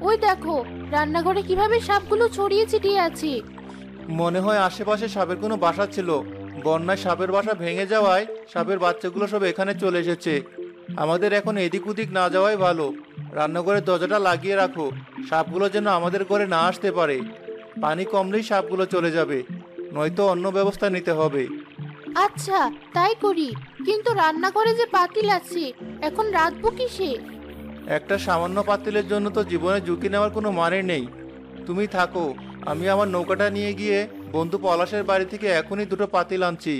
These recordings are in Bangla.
ওই দেখো, রান্নাঘরে কিভাবে সাপগুলো ছড়িয়ে ছিটিয়ে আছে। মনে হয় আশেপাশে সাপের কোনো বাসা ছিল। বন্যায় সাপের বাসা ভেঙে যাওয়ায় সাপের বাচ্চাগুলো সব এখানে চলে এসেছে। আমাদের এখন এদিক ওদিক না যাওয়াই ভালো। রান্নাঘরের দরজাটা লাগিয়ে রাখো, সাপগুলো যেন আমাদের ঘরে না আসতে পারে। পানি কমলেই সাপগুলো চলে যাবে, নয়তো অন্য ব্যবস্থা নিতে হবে। আচ্ছা, তাই করি। কিন্তু রান্নাঘরে যে পাতিল আছে, এখন রাখবো কিসে? একটা সামান্য পাতিলের জন্য তো জীবনে ঝুঁকি নেওয়ার কোনো মানে নেই। তুমি থাকো, আমি আমার নৌকাটা নিয়ে গিয়ে বন্ধু পলাশের বাড়ি থেকে এখনই দুটো পাতিল আনছি।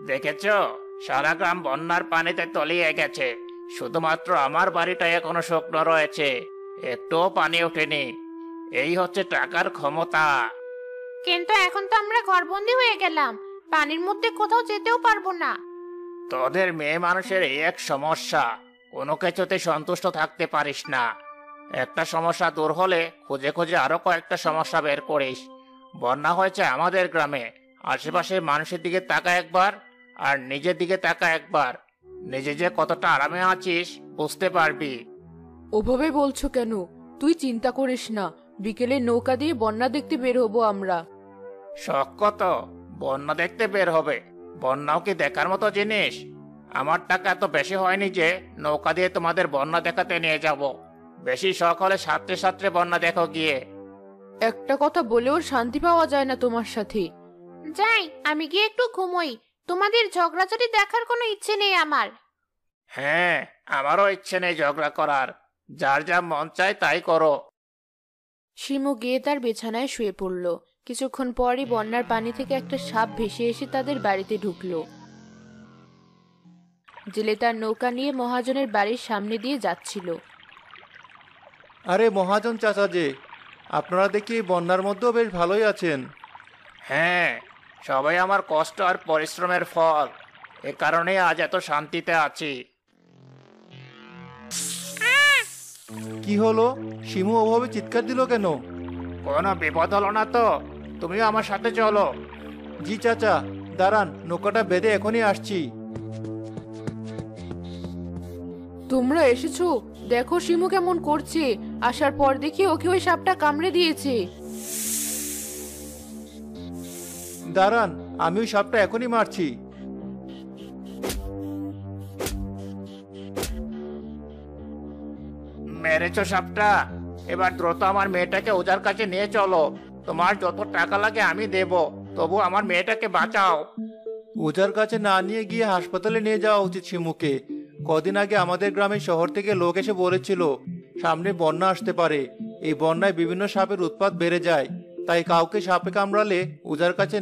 দেখেছো, সারা গ্রাম বন্যার পানিতে তলিয়ে গেছে, শুধুমাত্র আমার বাড়িটা এখনো শুকনো রয়েছে, একটুও পানি ওঠেনি। এই হচ্ছে টাকার ক্ষমতা। কিন্তু এখন তো আমরা ঘরবন্দি হয়ে গেলাম, পানির মধ্যে কোথাও যেতেও পারবো না। তোদের মেয়ে মানুষের এই এক সমস্যা, কোনো কিছুতে সন্তুষ্ট থাকতে পারিস না। একটা সমস্যা দূর হলে খুঁজে খুঁজে আরো কয়েকটা সমস্যা বের করিস। বন্যা হয়েছে আমাদের গ্রামে, আশেপাশের মানুষের দিকে তাকা একবার, আর নিজের দিকে তাকা একবার। নিজে যে কতটা আরামে আছিস বুঝতে পারবি। ওভাবে বলছো কেন? তুই চিন্তা করিস না, বিকেলে নৌকা দিয়ে বন্যা দেখতে বের হবো আমরা। শখ কত বন্যা দেখতে বের হবে? বন্যাও কি দেখার মতো জিনিস? আমার টাকা এত বেশি হয়নি যে নৌকা দিয়ে তোমাদের বন্যা দেখাতে নিয়ে যাব। বেশি শখ হলে সাঁতরে সাঁতরে বন্যা দেখো গিয়ে। একটা কথা বলেও শান্তি পাওয়া যায় না তোমার সাথে। যাই, আমি গিয়ে একটু ঘুমোই। তোমাদের ঝগড়াঝাটি দেখার কোনো ইচ্ছে নেই আমার। হ্যাঁ, আমারও ইচ্ছে নেই ঝগড়া করার। যার যা মন চায় তাই করো। শিমু গিয়ে তার বিছানায় শুয়ে পড়ল। কিছুক্ষণ পরই বন্যার পানি থেকে একটা সাপ ভেসে এসে তাদের বাড়িতে ঢুকলো। জেলে তার নৌকা নিয়ে মহাজনের বাড়ির সামনে দিয়ে যাচ্ছিল। আরে মহাজন চাচা যে, আপনারা দেখি এই বন্যার মধ্যেও বেশ ভালোই আছেন। হ্যাঁ, সবাই আমার কষ্ট আর পরিশ্রমের ফল। এ কারণেই আজ এত শান্তিতে আছি। কি হলো? শিমু ওভাবে চিৎকার দিল কেন? কোনো বিপদ হলো না তো? তুমিও আমার সাথে চলো। জি চাচা, দাঁড়ান, নৌকাটা বেঁধে এখনই আসছি। তোমরা এসেছো? দেখো শিমু কেমন করছে। আসার পর দেখি ওকে ওই সাপটা কামড়ে দিয়েছে। দাঁড়ান, আমি ওই সাপটা এখনই মারছি। মেরেছো সাপটা? এবার দ্রুত আমার মেয়েটাকে ওজার কাছে নিয়ে চলো। তোমার যত টাকা লাগে আমি দেব, তবু আমার মেয়েটাকে বাঁচাও। ওজার কাছে না নিয়ে গিয়ে হাসপাতালে নিয়ে যাওয়া উচিত শিমুকে। কদিন আগে আমাদের গ্রামের শহর থেকে লোক এসে বলেছিল সামনে বন্যা আসতে পারে। এই বন্যায় বিভিন্ন সাপের উৎপাত বেড়ে যায়, তাই কাউকে সাপে কামড়ালে ওজার কাছে